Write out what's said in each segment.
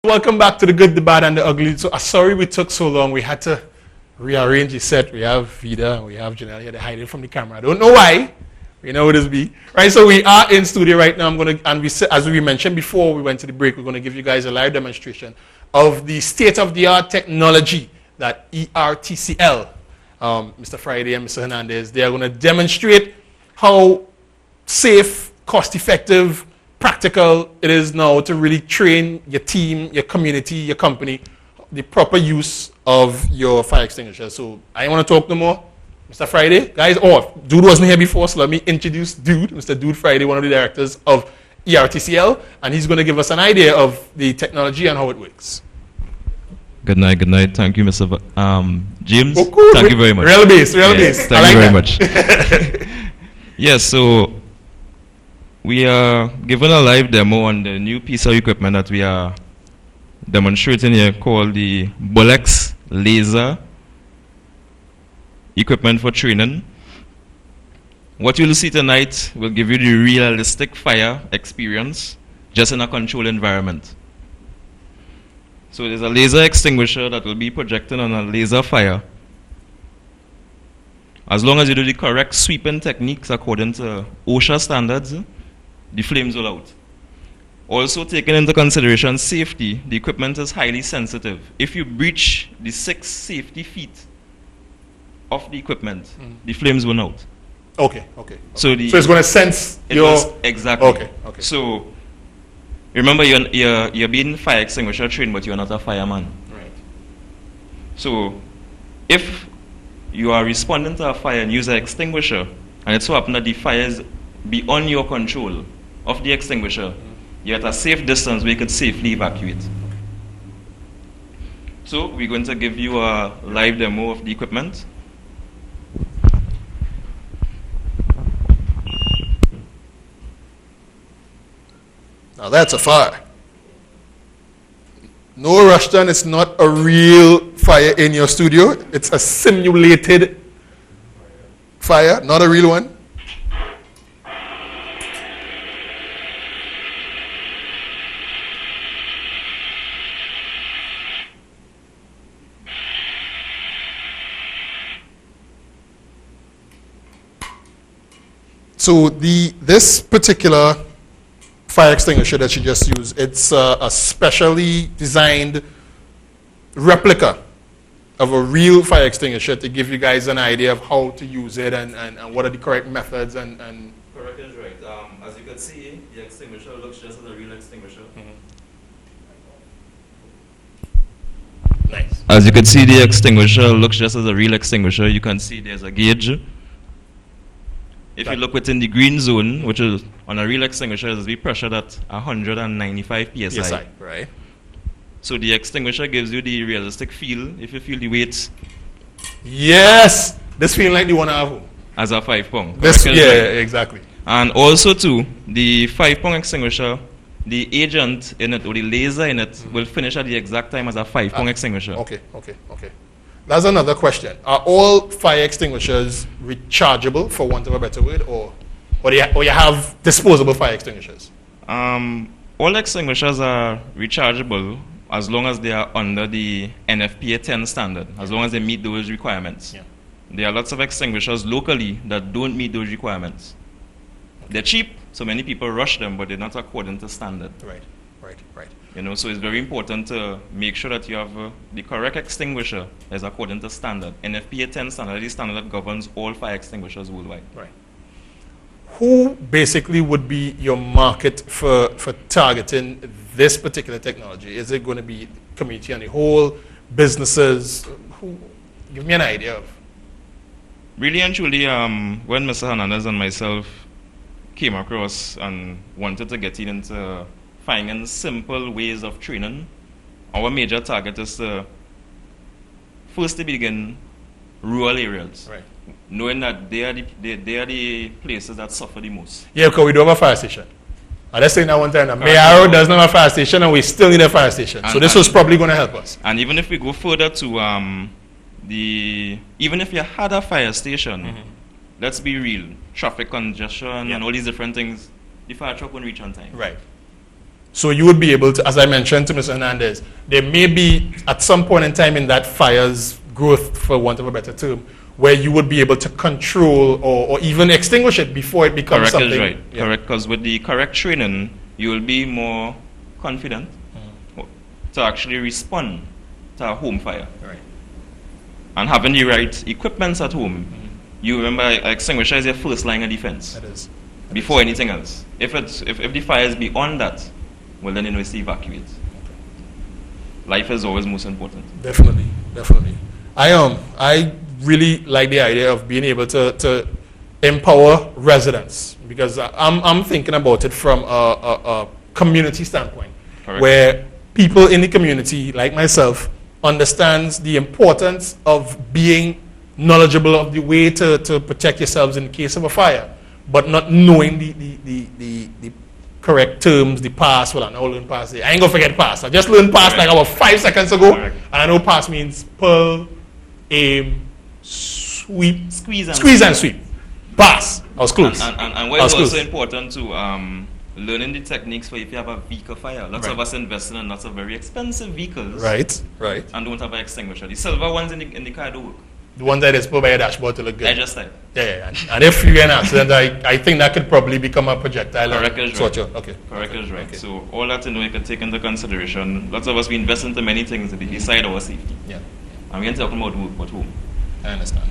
Welcome back to the good, the bad, and the ugly. So sorry we took so long. We had to rearrange the set. We have Vida, we have Janelle here. They're hiding from the camera. I don't know why. We know what this be. Right, so we are in studio right now. As we mentioned before we went to the break, we're going to give you guys a live demonstration of the state-of-the-art technology that ERTCL, Mr. Friday and Mr. Hernandez, they are going to demonstrate how safe, cost-effective, practical it is now to really train your team, your community, your company, the proper use of your fire extinguisher. So I want to talk no more. Mr. Friday, guys, Dude wasn't here before, so let me introduce Dude, Mr. Dude Friday, one of the directors of ERTCL, and he's going to give us an idea of the technology and how it works. Good night. Thank you, Mr. James. Oh, cool. Thank you very much. Real base. Thank you very much. Yes, so we are given a live demo on the new piece of equipment that we are demonstrating here called the Bullets laser equipment for training. What you'll see tonight will give you the realistic fire experience just in a controlled environment. So there's a laser extinguisher that will be projected on a laser fire. As long as you do the correct sweeping techniques according to OSHA standards, the flames will out. Also taking into consideration safety, the equipment is highly sensitive. If you breach the 6 safety feet of the equipment, the flames will out. Okay. So it's going to sense exactly. Okay. So remember, you're being fire extinguisher trained, but you're not a fireman. Right. So if you are responding to a fire and use an extinguisher, and it so happens that the fire is beyond your control of the extinguisher, you're at a safe distance where you could safely evacuate. So we're going to give you a live demo of the equipment. Now that's a fire. No, Rushton, it's not a real fire in your studio. It's a simulated fire, not a real one. So this particular fire extinguisher that you just used, it's a specially designed replica of a real fire extinguisher to give you guys an idea of how to use it and what are the correct methods and Correct is right. As you can see, the extinguisher looks just as a real extinguisher. Nice. As you can see, the extinguisher looks just as a real extinguisher. You can see there's a gauge. If you look within the green zone, which is on a real extinguisher, is be pressured at 195 psi. Right. So the extinguisher gives you the realistic feel. If you feel the weight Yes, this feeling like the one I have home. as a 5 pound. Exactly. And also too, the 5 pound extinguisher, the agent in it or the laser in it will finish at the exact time as a 5 pound extinguisher. Okay. That's another question. Are all fire extinguishers rechargeable, for want of a better word, or you have disposable fire extinguishers? All extinguishers are rechargeable as long as they are under the NFPA 10 standard, as long as they meet those requirements. Yeah. There are lots of extinguishers locally that don't meet those requirements. They're cheap, so many people rush them, but they're not according to standard. Right. So it's very important to make sure that you have the correct extinguisher as according to standard. NFPA 10 standard is the standard that governs all fire extinguishers worldwide. Right. Who basically would be your market for targeting this particular technology? Is it going to be community on the whole, businesses? Give me an idea of. Really and truly, when Mr. Hernandez and myself came across and wanted to get into finding simple ways of training, our major target is to first to begin rural areas. Right. Knowing that they are the places that suffer the most. Yeah, because we do have a fire station. I just saying that one time, Mayaro doesn't have a fire station and we still need a fire station. So this was probably going to help us. And even if we go further to even if you had a fire station, let's be real, traffic congestion and all these different things, the fire truck won't reach on time. Right. So you would be able to, as I mentioned to Mr. Hernandez, there may be at some point in time in that fire's growth, for want of a better term, where you would be able to control or even extinguish it before it becomes Correct something. is right. Yeah. Correct, because with the correct training, you will be more confident to actually respond to a home fire. Right. And having the right equipment at home, you remember extinguisher is your first line of defense. That is. Before anything else. If the fire is beyond that, well then you know it's to evacuate. Life is always most important. Definitely. I really like the idea of being able to empower residents, because I'm thinking about it from a community standpoint. Correct. Where people in the community, like myself, understands the importance of being knowledgeable of the way to protect yourselves in case of a fire, but not knowing the correct terms, the pass. Well, I know learn pass. I ain't gonna forget pass. I just learned pass like about 5 seconds ago. Correct. And I know pass means pull, aim, sweep, Squeeze and sweep. Pass. I was close. And what is also important to learning the techniques for if you have a vehicle fire. Lots of us invest in lots of very expensive vehicles. Right. And don't have an extinguisher. The silver ones in the car do work. The ones that is put by your dashboard to look good. I just like. Yeah. And if you get an accident, I think that could probably become a projectile. Correct is right. Okay. Correct is right. Okay. So all that you can take into consideration. Lots of us we invest into many things beside our safety. Yeah. And we're talking about work at home. I understand.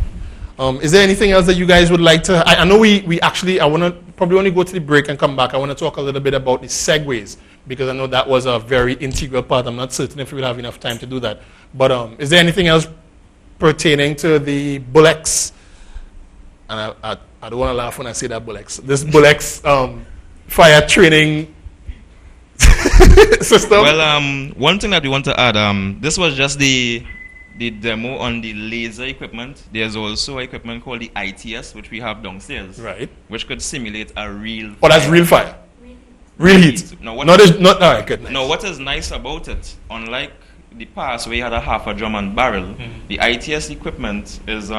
Is there anything else that you guys would like to? I know we actually, I want to probably only go to the break and come back. I want to talk a little bit about the segues, because I know that was a very integral part. I'm not certain if we will have enough time to do that. But is there anything else pertaining to the Bullets? And I don't want to laugh when I say that Bullets. This Bullets fire training system. Well, one thing that we want to add, this was just the demo on the laser equipment. There's also equipment called the ITS, which we have downstairs, right? Which could simulate a real fire. Oh, that's real fire. Real heat. Now, all right, good. Nice. Now, what is nice about it, unlike the past where you had a half a drum and barrel, the ITS equipment is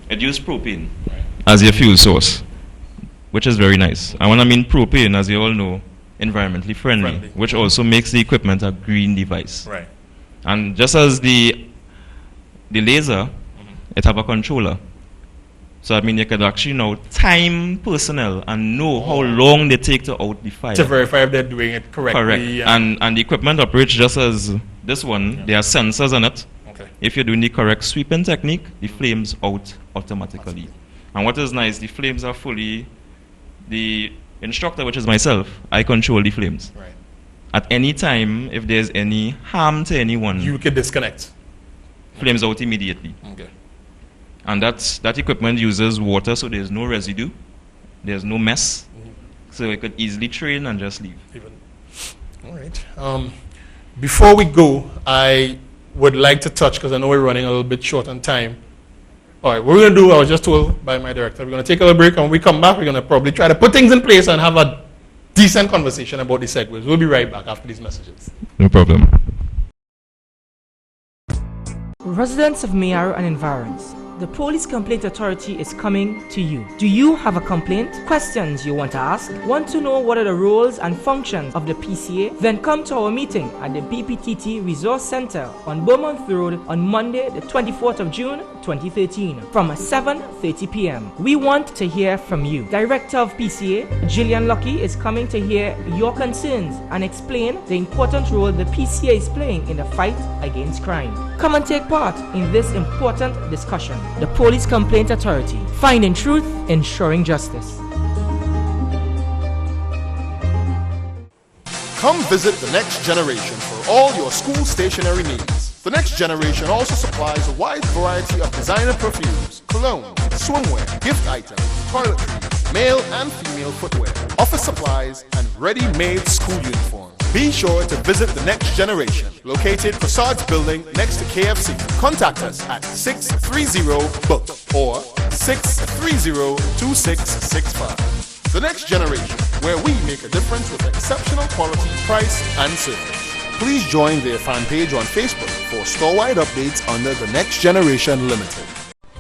it uses propane as your fuel source, which is very nice. And when I mean propane, as you all know, environmentally friendly. Which also makes the equipment a green device. Right. And just as the laser, it have a controller. So I mean you could actually now time personnel and know how long they take to out the fire. To verify if they're doing it correctly. Correct. And the equipment operates just as this one. Yeah. There are sensors on it. Okay. If you're doing the correct sweeping technique, the flames out automatically. And what is nice, the flames are fully, the instructor, which is myself, I control the flames. Right. At any time, if there's any harm to anyone, you can disconnect. Flames out immediately. Okay. And that equipment uses water, so there's no residue, there's no mess, so it could easily train and just leave. All right. Before we go, I would like to touch, because I know we're running a little bit short on time. All right, what we're going to do, I was just told by my director, we're going to take a little break, and when we come back, we're going to probably try to put things in place and have a decent conversation about the segues. We'll be right back after these messages. No problem. Residents of Mayaro and environs, the Police Complaint Authority is coming to you. Do you have a complaint? Questions you want to ask? Want to know what are the roles and functions of the PCA? Then come to our meeting at the BPTT Resource Center on Beaumont Road on Monday, the 24th of June, 2013 from 7:30 p.m. We want to hear from you. Director of PCA, Gillian Lucky, is coming to hear your concerns and explain the important role the PCA is playing in the fight against crime. Come and take part in this important discussion. The Police Complaint Authority. Finding truth, ensuring justice. Come visit The Next Generation for all your school stationery needs. The Next Generation also supplies a wide variety of designer perfumes, cologne, swimwear, gift items, toiletries, male and female footwear, office supplies, and ready-made school uniforms. Be sure to visit The Next Generation, located Facades Building next to KFC. Contact us at 630-BOOK or 630-2665. The Next Generation, where we make a difference with exceptional quality, price, and service. Please join their fan page on Facebook for store-wide updates under The Next Generation Limited.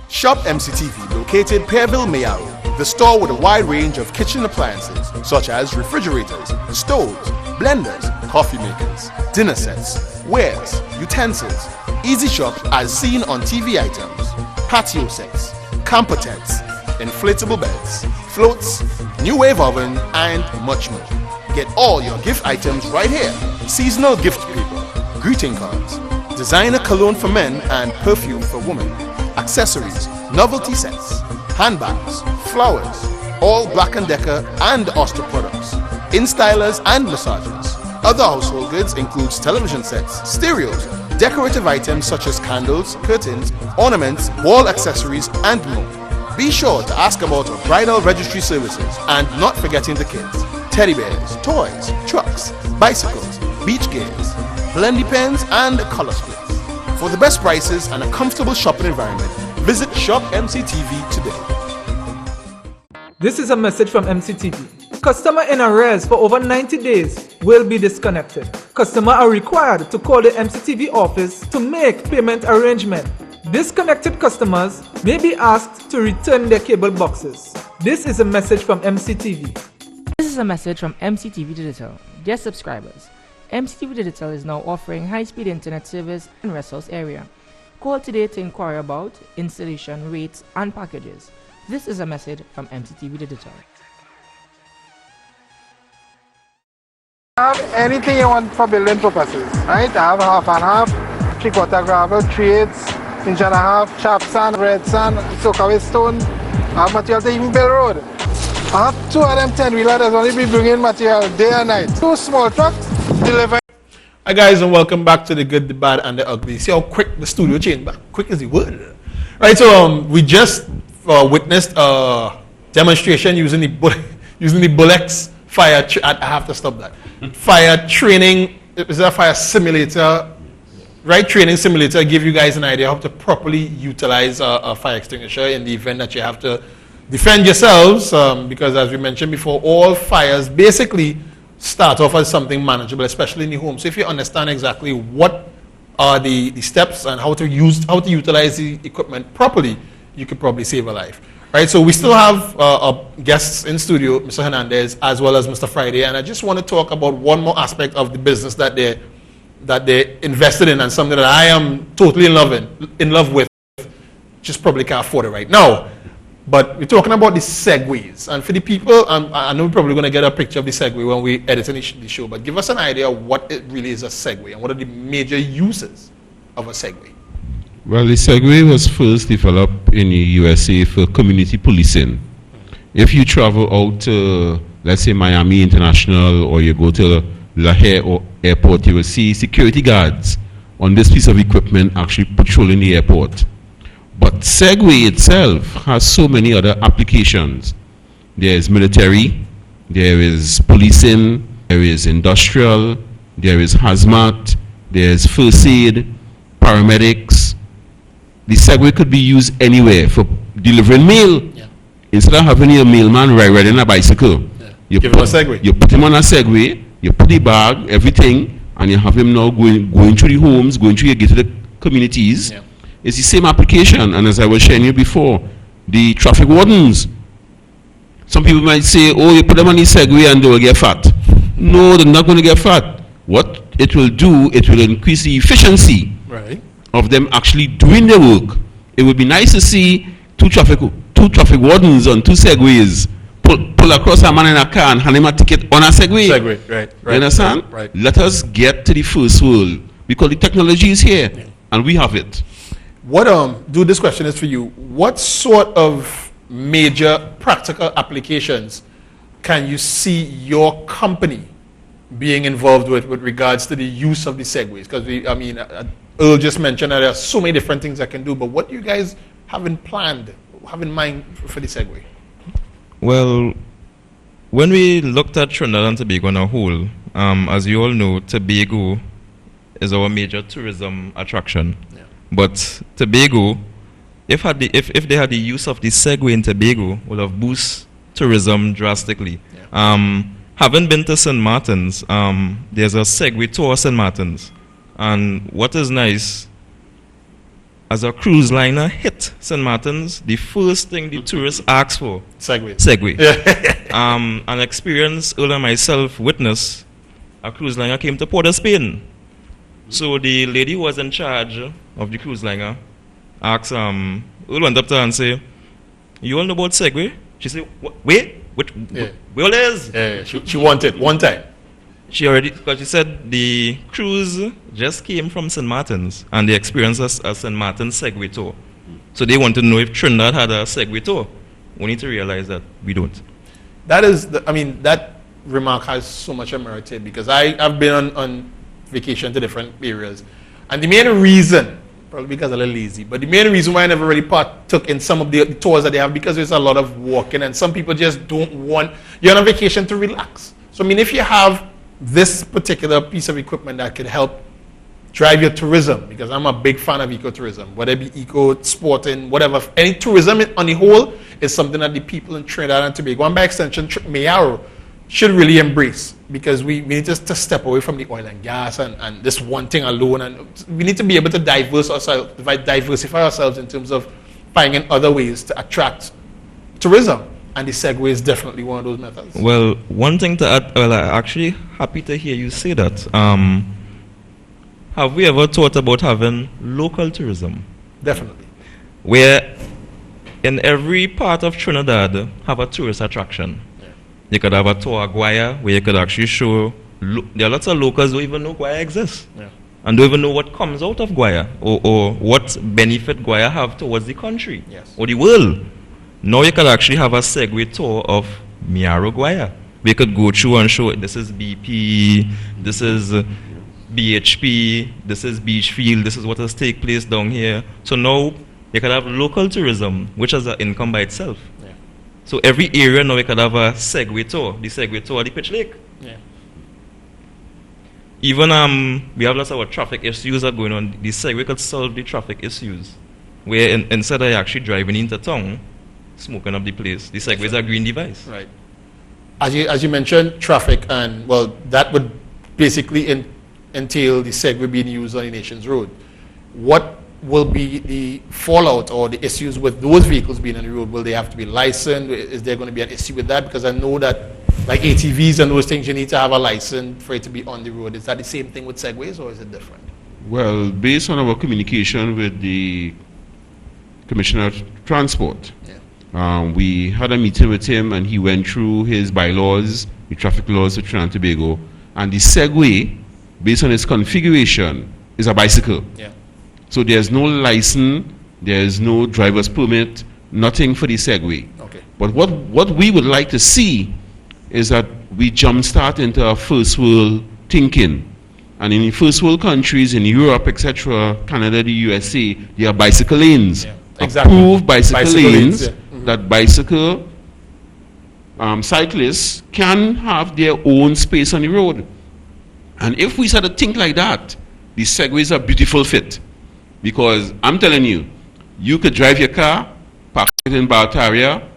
Shop MCTV, located Pearville, Mayaro. The store with a wide range of kitchen appliances, such as refrigerators, stoves, blenders, coffee makers, dinner sets, wares, utensils, easy shop as seen on TV items, patio sets, camper tents, inflatable beds, floats, new wave oven, and much more. Get all your gift items right here. Seasonal gift paper, greeting cards, designer cologne for men and perfume for women, accessories, novelty sets, handbags, flowers, all Black & Decker and Oster products, in-stylers and massagers. Other household goods includes television sets, stereos, decorative items such as candles, curtains, ornaments, wall accessories, and more. Be sure to ask about our bridal registry services and not forgetting the kids. Teddy bears, toys, trucks, bicycles, beach gears, blendy pens, and color splits. For the best prices and a comfortable shopping environment, visit Shop MCTV today. This is a message from MCTV. Customer in arrears for over 90 days will be disconnected. Customer are required to call the MCTV office to make payment arrangement. Disconnected customers may be asked to return their cable boxes. This is a message from MCTV. This is a message from MCTV Digital. Dear subscribers, MCTV Digital is now offering high-speed internet service in Rest House area. Call today to inquire about installation rates and packages. This is a message from MCTV Digital. Have anything you want for building purposes, right? I have half and half, 3/4 gravel, 3/8, inch and a half, sharp sand, red sand, soak away stone. I have material to even build road. I have 2 of them 10-wheeler that's only be bringing material day and night. 2 small trucks deliver. Hi guys, and welcome back to the good, the bad, and the ugly. See how quick the studio changed back? Quick as the word. Right, so we just witnessed a demonstration using the Bullets fire. I have to stop that. Fire training. Is that fire simulator? Right, training simulator give you guys an idea how to properly utilize a fire extinguisher in the event that you have to defend yourselves. Because as we mentioned before, all fires basically start off as something manageable, especially in the home. So if you understand exactly what are the steps and how to utilize the equipment properly, you could probably save a life. Right, so we still have our guests in studio, Mr. Hernandez, as well as Mr. Friday, and I just want to talk about one more aspect of the business that they're invested in, and something that I am totally in love with, just probably can't afford it right now. But we're talking about the segways, and for the people, I know we're probably going to get a picture of the Segway when we edit the show, but give us an idea of what it really is a Segway, and what are the major uses of a Segway. Well, the Segway was first developed in the USA for community policing. If you travel out to, let's say, Miami International, or you go to Lahore Airport, you will see security guards on this piece of equipment actually patrolling the airport. But Segway itself has so many other applications. There is military, there is policing, there is industrial, there is hazmat, there is first aid, paramedics. The Segway could be used anywhere for delivering mail. Yeah. Instead of having your mailman riding a bicycle, you put him on a Segway, you put the bag, everything, and you have him now going through the homes, going through your gated communities. Yeah. It's the same application, and as I was sharing you before, the traffic wardens. Some people might say, oh, you put them on the Segway and they will get fat. No, they're not going to get fat. What it will do, it will increase the efficiency of them actually doing their work. It would be nice to see two traffic wardens on 2 Segways pull across a man in a car and hand him a ticket on a Segway. Right. You understand? Right. Let us get to the first world, because the technology is here, and we have it. This question is for you. What sort of major practical applications can you see your company being involved with regards to the use of the Segways? Because Earl just mentioned that there are so many different things I can do, but what do you guys have in mind for the Segway? Well, when we looked at Trinidad and Tobago on a whole, as you all know, Tobago is our major tourism attraction. Yeah. But Tobago, if they had the use of the Segway in Tobago, would have boosted tourism drastically. Yeah. Having been to St. Martin's, there's a Segway tour St. Martin's. And what is nice, as a cruise liner hit St. Martin's, the first thing the tourists ask for, Segway. Yeah. An experience Earl and myself witnessed a cruise liner came to Port of Spain. So the lady who was in charge of the cruise liner asked, we went up to her and say, you all know about Segway? She said, wait, where is? Yeah, she wanted one time. She already, because she said the cruise just came from St. Martin's and they experienced a St. Martin's Segway tour. So they want to know if Trinidad had a Segway tour. We need to realize that we don't. That is, that remark has so much merit to it because I've been on vacation to different areas. And the main reason, probably because I'm a little lazy, but the main reason why I never really partook in some of the tours that they have because there's a lot of walking and some people just don't want, you're on a vacation to relax. So if you have this particular piece of equipment that could help drive your tourism, because I'm a big fan of ecotourism, whether it be eco, sporting, whatever, any tourism on the whole is something that the people in Trinidad and Tobago, and by extension, Mayaro, should really embrace because we need to step away from the oil and gas and this one thing alone, and we need to be able to diversify ourselves in terms of finding other ways to attract tourism, and the Segway is definitely one of those methods. Well, one thing to add, I'm actually happy to hear you say that. Have we ever thought about having local tourism? Definitely. Where in every part of Trinidad have a tourist attraction. You could have a tour Guaya where you could actually show, there are lots of locals who don't even know Guaya exists. Yeah. And don't even know what comes out of Guaya or what benefit Guaya have towards the country or the world. Now you could actually have a Segway tour of Mayaro Guaya. We could go through and show this is BP, this is BHP, this is Beachfield, this is what has taken place down here. So now you could have local tourism, which has an income by itself. So every area now we could have a Segway tour, the Segway tour of the Pitch Lake. Yeah. Even we have lots of traffic issues that are going on. The Segway could solve the traffic issues. Where instead of actually driving into town, smoking up the place, the Segway is a green device. Right. As you mentioned, traffic, and well, that would basically entail the Segway being used on the nation's road. What will be the fallout or the issues with those vehicles being on the road? Will they have to be licensed? Is there going to be an issue with that? Because I know that like ATVs and those things, you need to have a license for it to be on the road. Is that the same thing with Segways or is it different? Well, based on our communication with the Commissioner of Transport, we had a meeting with him and he went through his bylaws, the traffic laws of Trinidad and Tobago, and the Segway, based on its configuration, is a bicycle. Yeah. So there's no license, there's no driver's permit, nothing for the Segway. Okay. But what we would like to see is that we jumpstart into a first world thinking. And in the first world countries, in Europe, etc., Canada, the USA, there are bicycle lanes. Yeah, exactly. Approved bicycle lanes yeah. That bicycle cyclists can have their own space on the road. And if we start to think like that, the Segway is a beautiful fit. Because I'm telling you, you could drive your car, park it in Bartaria,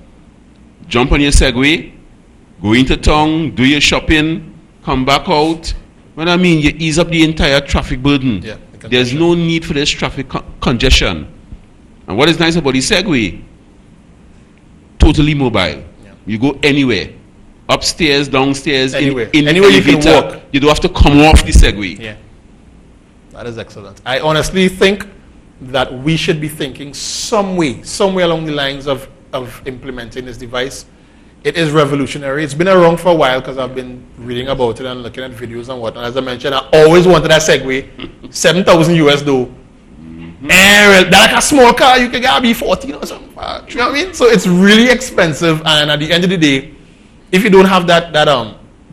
jump on your Segway, go into town, do your shopping, come back out. What I mean, you ease up the entire traffic burden. Yeah, there's no need for this traffic congestion. And what is nice about the Segway, totally mobile. Yeah. You go anywhere. Upstairs, downstairs, anywhere you can walk. You don't have to come off the Segway. Yeah. That is excellent. I honestly think that we should be thinking somewhere along the lines of implementing this device. It is revolutionary. It's been around for a while because I've been reading about it and looking at videos and whatnot. As I mentioned, I always wanted that Segway. 7,000 US though. Mm-hmm. And that's like a small car, you can get be 14 or something. You know what I mean? So it's really expensive, and at the end of the day, if you don't have that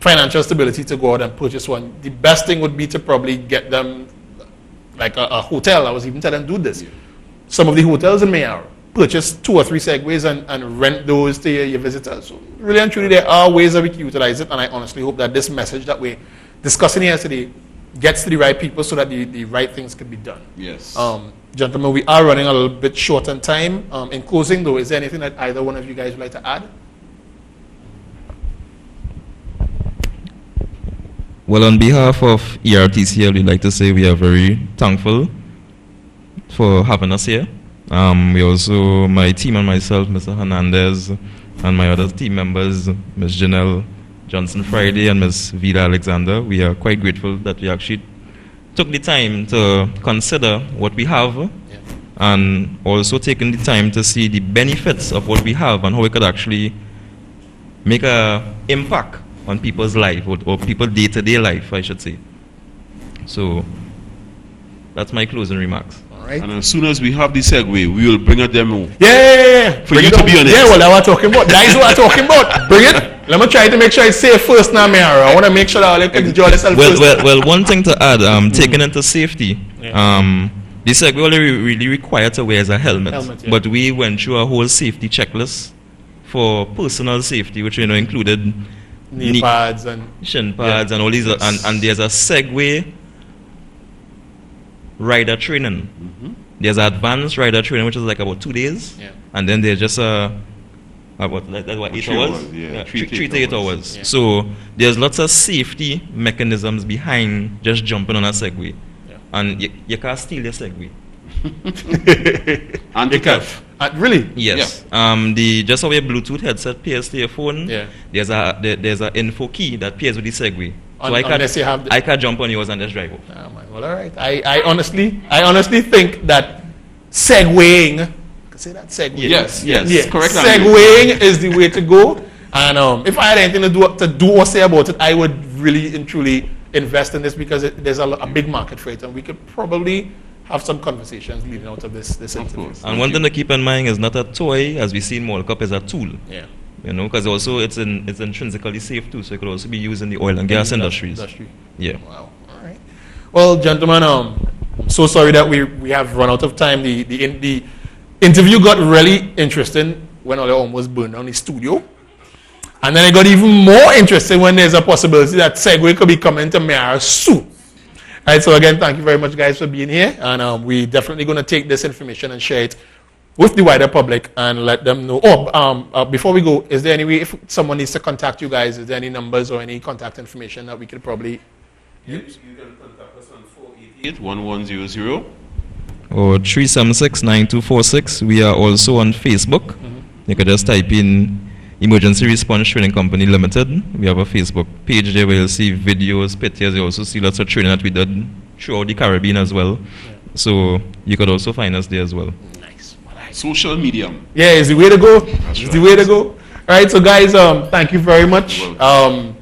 financial stability to go out and purchase one, the best thing would be to probably get them like a hotel. I was even telling them to do this. Yeah. Some of the hotels in Mayaro purchase 2 or 3 Segways and rent those to your visitors. So really and truly, there are ways that we can utilize it, and I honestly hope that this message that we're discussing here today gets to the right people so that the right things can be done. Yes. Gentlemen, we are running a little bit short on time. In closing, though, is there anything that either one of you guys would like to add? Well, on behalf of ERTCL, we'd like to say we are very thankful for having us here. We also, my team and myself, Mr. Hernandez, and my other team members, Ms. Janelle, Johnson Friday and Ms. Vida Alexander. We are quite grateful that we actually took the time to consider what we have and also taking the time to see the benefits of what we have and how we could actually make an impact on people's life or people's day-to-day life, I should say. So that's my closing remarks. Right. And as soon as we have the segue, we will bring a demo. Yeah. For you to be on it. Yeah, well, that's what I'm talking about. That is what I'm talking about. Bring it. Let me try to make sure it's safe first now, Mayor. I want to make sure that I can enjoy this first. Well, one thing to add, taking into safety, the segue only really required to wear as a helmet. But we went through a whole safety checklist for personal safety, which included knee pads and shin pads and all these, and there's a segue rider training. There's advanced rider training, which is like about 2 days, and then there's just about 8 hours? 3 to 8 hours. So there's lots of safety mechanisms behind just jumping on a Segway, and you can't steal your Segway. And you can. Really? Yes. The just how your Bluetooth headset pairs to your phone. There's a info key that pairs with the Segway. So I can't jump on yours and just drive off. Oh, man. Well, all right. I honestly think that segwaying. Say that segway. Yes. Correct. Segwaying is the way to go. And if I had anything to do or say about it, I would really and truly invest in this because there's a big market for it, and we could probably have some conversations leading out of this interview. And one thing to keep in mind is not a toy, as we see in World Cup, is a tool. Yeah. Because also it's intrinsically safe too, so it could also be used in the oil and gas industries. Yeah. Wow. All right. Well, gentlemen, I'm so sorry that we have run out of time. The interview got really interesting when all almost burned down the studio, and then it got even more interesting when there's a possibility that Segway could be coming to Mayara soon. All right. So again, thank you very much, guys, for being here, and we're definitely going to take this information and share it with the wider public and let them know. Before we go, is there any way, if someone needs to contact you guys, is there any numbers or any contact information that we could probably use? You can contact us on 488-1100 or 376-9246. We are also on Facebook. You could just type in Emergency Response Training Company Limited. We have a Facebook page there where you'll see videos, pictures. You also see lots of training that we did throughout the Caribbean as well. So you could also find us there as well. Social media. Yeah, it's the way to go. It's the way to go. All right, so guys, thank you very much. I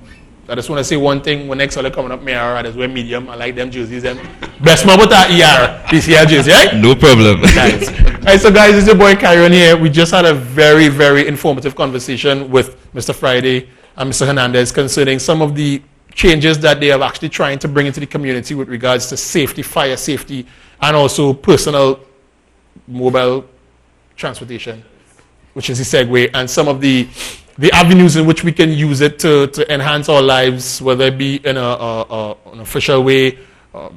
just want to say one thing. When next other coming up, Mayara, that's wear medium. I like them jerseys. Best man with that PCR jersey, right? No problem. Nice. All right, so guys, it's your boy Kyron here. We just had a very, very informative conversation with Mr. Friday and Mr. Hernandez concerning some of the changes that they are actually trying to bring into the community with regards to safety, fire safety, and also personal mobile transportation, which is the Segway, and some of the avenues in which we can use it to enhance our lives, whether it be in an official way,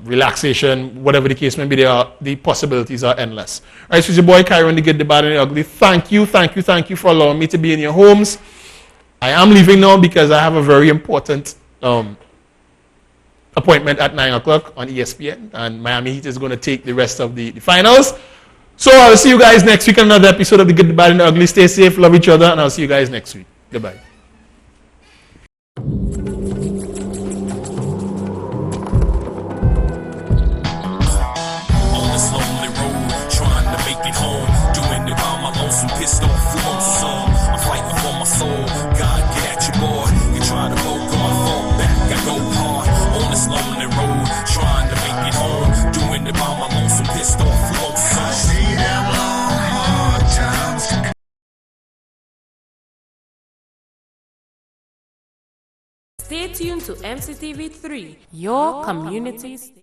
relaxation, whatever the case may be. The possibilities are endless. All right, so it's your boy Kyron, the good, the bad, and the ugly. Thank you for allowing me to be in your homes. I am leaving now because I have a very important appointment at 9 o'clock on ESPN, and Miami Heat is going to take the rest of the finals. So I'll see you guys next week on another episode of The Good, the Bad, and the Ugly. Stay safe, love each other, and I'll see you guys next week. Goodbye. On this lonely road, trying to make it home, doing it by my lonesome, pissed off, lonesome. I'm fighting for my soul. God, get at you, boy. You try to go God, fall back. I go hard on this lonely road, trying to make it home, doing it by my lonesome, pissed off, lonesome. Stay tuned to MCTV3, your community.